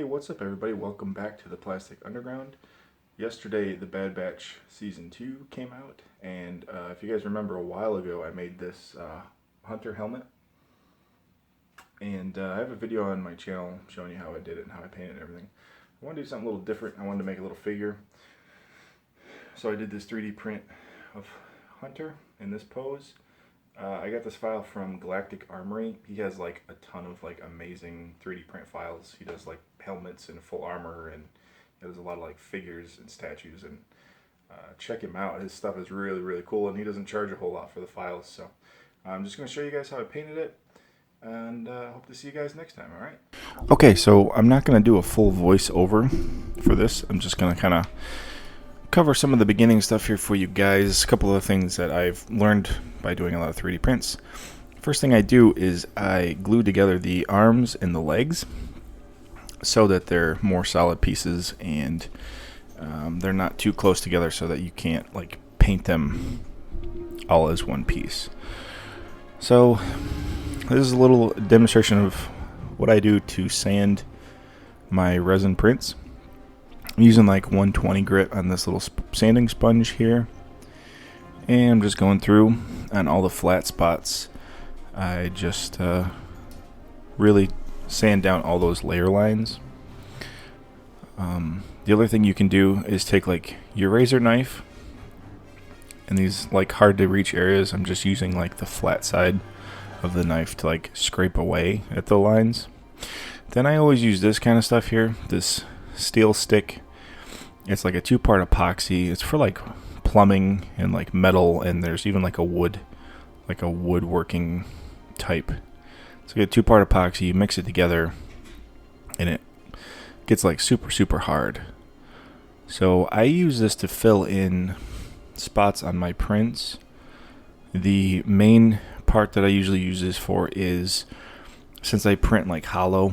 Hey, what's up everybody? Welcome back to the Plastic Underground. Yesterday, the Bad Batch Season 2 came out, and if you guys remember a while ago, I made this hunter helmet. And I have a video on my channel showing you how I did it and how I painted everything. I want to do something a little different. I wanted to make a little figure. So I did this 3D print of Hunter in this pose. I got this file from Galactic Armory. He has like a ton of like amazing 3D print files. He does like helmets and full armor, and he does a lot of like figures and statues. And check him out. His stuff is really cool, and he doesn't charge a whole lot for the files. So I'm just going to show you guys how I painted it, and hope to see you guys next time. All right. Okay, so I'm not going to do a full voiceover for this. I'm just going to kind of cover some of the beginning stuff here for you guys. A couple of things that I've learned by doing a lot of 3D prints. First thing I do is I glue together the arms and the legs so that they're more solid pieces, and they're not too close together so that you can't like paint them all as one piece. So this is a little demonstration of what I do to sand my resin prints. I'm using like 120 grit on this little sanding sponge here, and I'm just going through on all the flat spots. I just really sand down all those layer lines. The other thing you can do is take like your razor knife, and these like hard to reach areas, I'm just using like the flat side of the knife to like scrape away at the lines. Then I always use this kind of stuff here, this steel stick. It's like a 2-part epoxy. It's for like plumbing and like metal, and there's even like a woodworking type. It's like a 2-part epoxy. You mix it together and it gets like super hard. So I use this to fill in spots on my prints. The main part that I usually use this for is, since I print like hollow,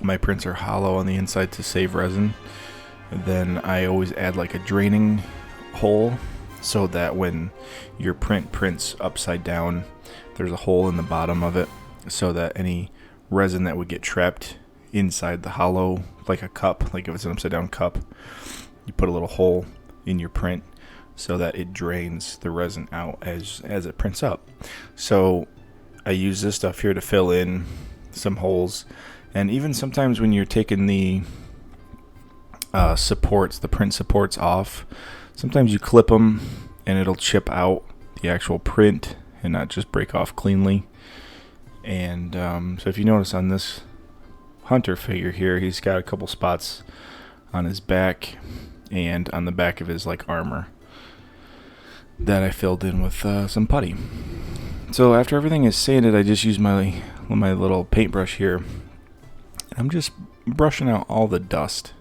my prints are hollow on the inside to save resin, then I always add like a draining hole so that when your print prints upside down, there's a hole in the bottom of it so that any resin that would get trapped inside the hollow, like a cup, like if it's an upside down cup, you put a little hole in your print so that it drains the resin out as it prints up. So I use this stuff here to fill in some holes. And even sometimes when you're taking the supports, the print supports off, sometimes you clip them and it'll chip out the actual print and not just break off cleanly. And so if you notice on this Hunter figure here, he's got a couple spots on his back and on the back of his like armor that I filled in with some putty. So after everything is sanded, I just use my little paintbrush here. I'm just brushing out all the dust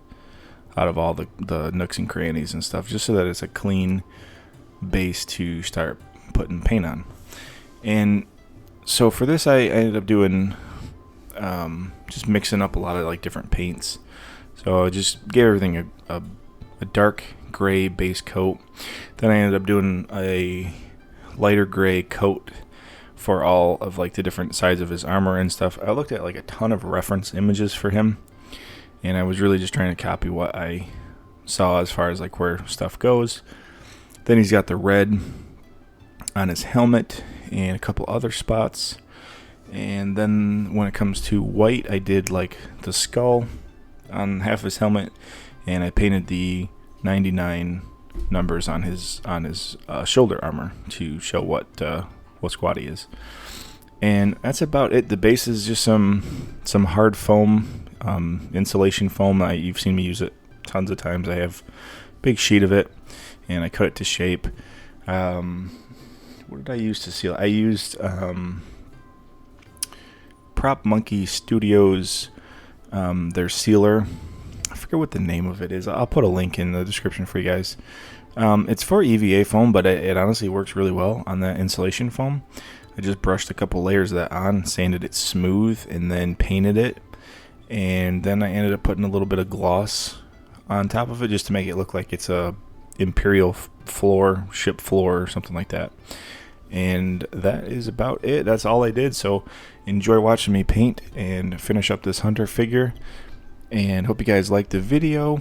out of all the nooks and crannies and stuff, just so that it's a clean base to start putting paint on. And so for this, I ended up doing just mixing up a lot of like different paints. So I just gave everything a dark gray base coat. Then I ended up doing a lighter gray coat for all of like the different sides of his armor and stuff. I looked at like a ton of reference images for him, and I was really just trying to copy what I saw as far as like where stuff goes. Then he's got the red on his helmet and a couple other spots. And then when it comes to white, I did like the skull on half of his helmet, and I painted the 99 numbers on his shoulder armor to show what squad he is. And that's about it. The base is just some hard foam, insulation foam. You've seen me use it tons of times. I have a big sheet of it, and I cut it to shape. What did I use to seal? I used Prop Monkey Studios, their sealer. I forget what the name of it is. I'll put a link in the description for you guys. It's for EVA foam, but it honestly works really well on that insulation foam. I just brushed a couple layers of that on, sanded it smooth, and then painted it. And then I ended up putting a little bit of gloss on top of it just to make it look like it's a Imperial floor, ship floor, or something like that. And that is about it. That's all I did. So enjoy watching me paint and finish up this Hunter figure. And hope you guys liked the video.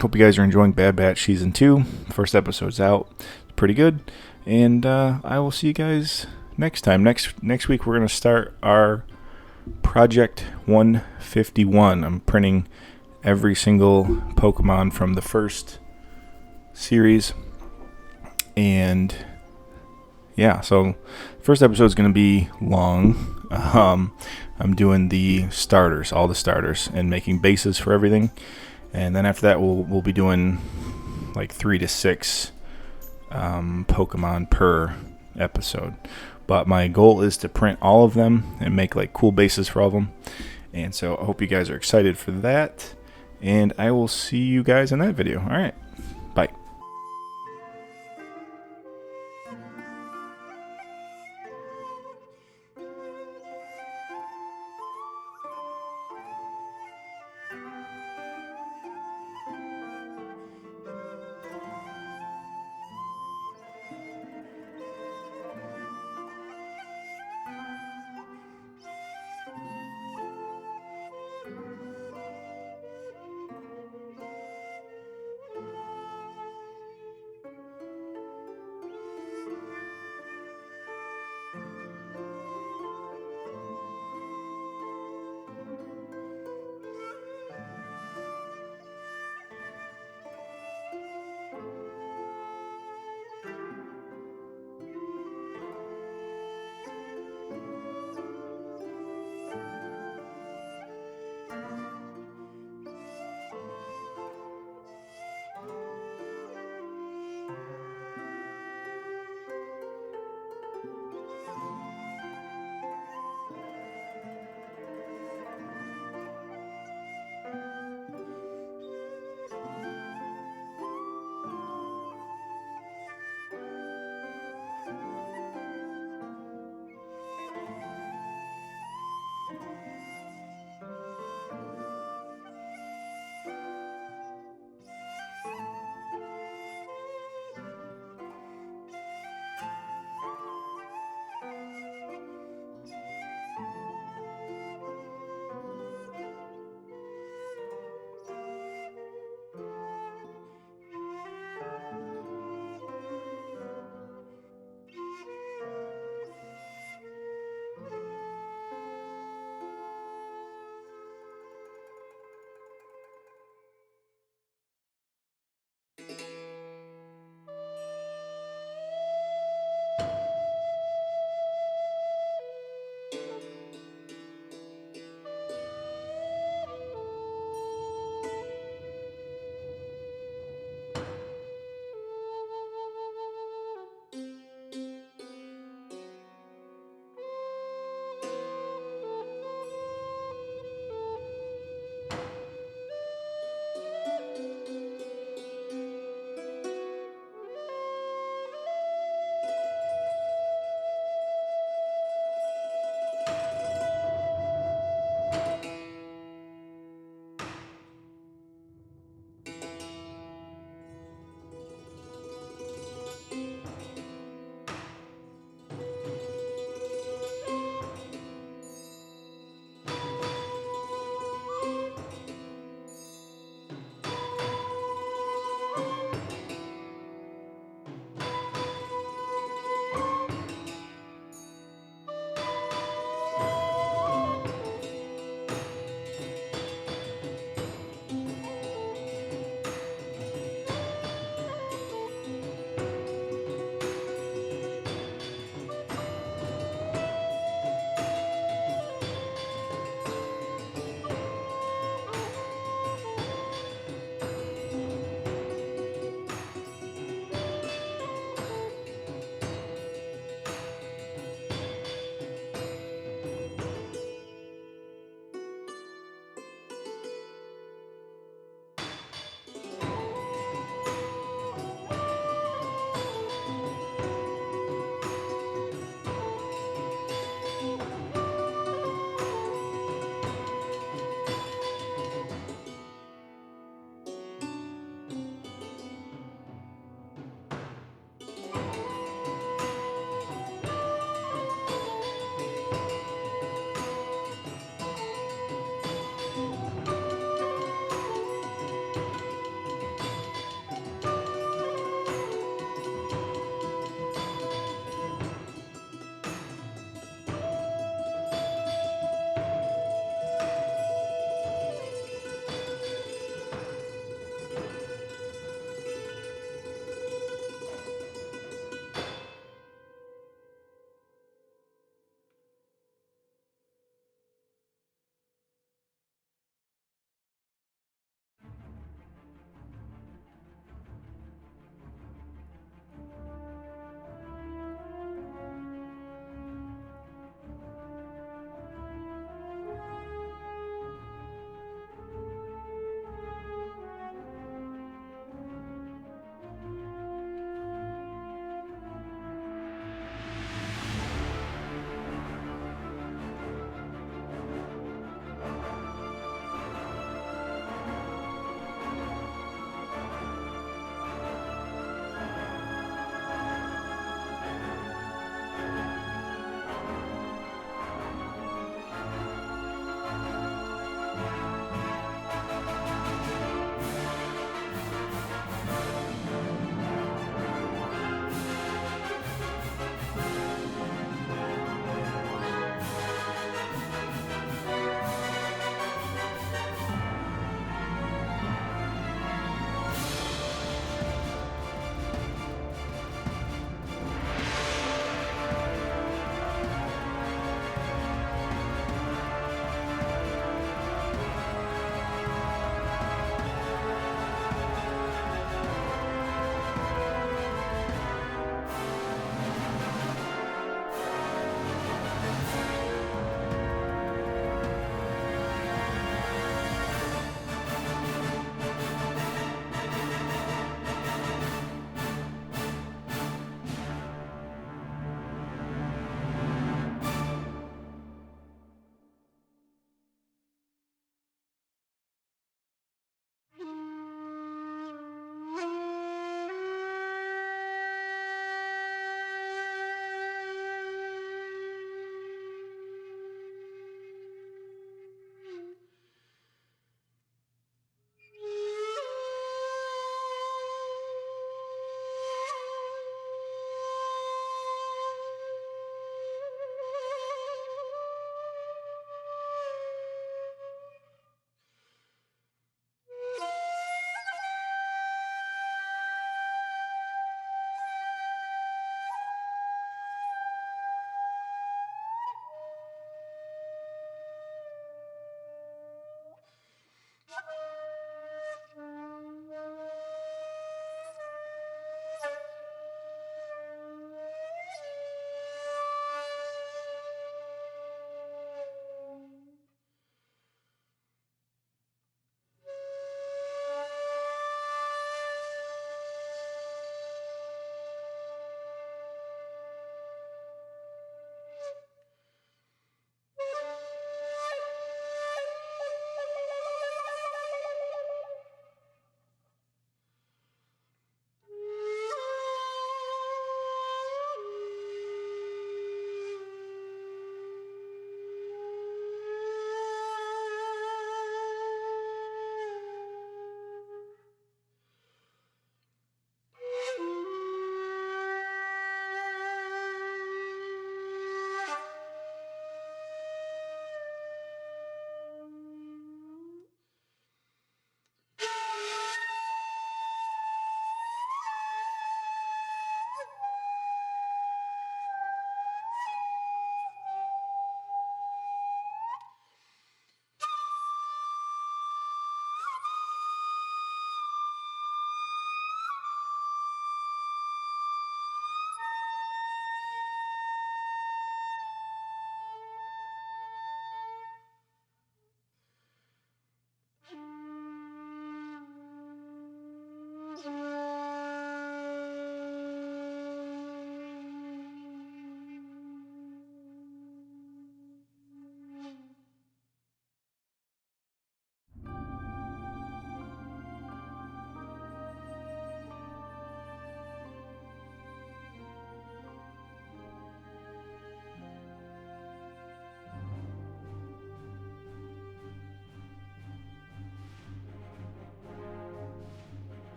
Hope you guys are enjoying Bad Batch Season 2. First episode's out. It's pretty good. And I will see you guys next time. Next week we're going to start our Project 151. I'm printing every single Pokemon from the first series. And yeah, so first episode is going to be long. I'm doing the starters, all the starters, and making bases for everything. And then after that, we'll be doing like 3 to 6 Pokemon per episode. But my goal is to print all of them and make like cool bases for all of them. And so I hope you guys are excited for that. And I will see you guys in that video. All right.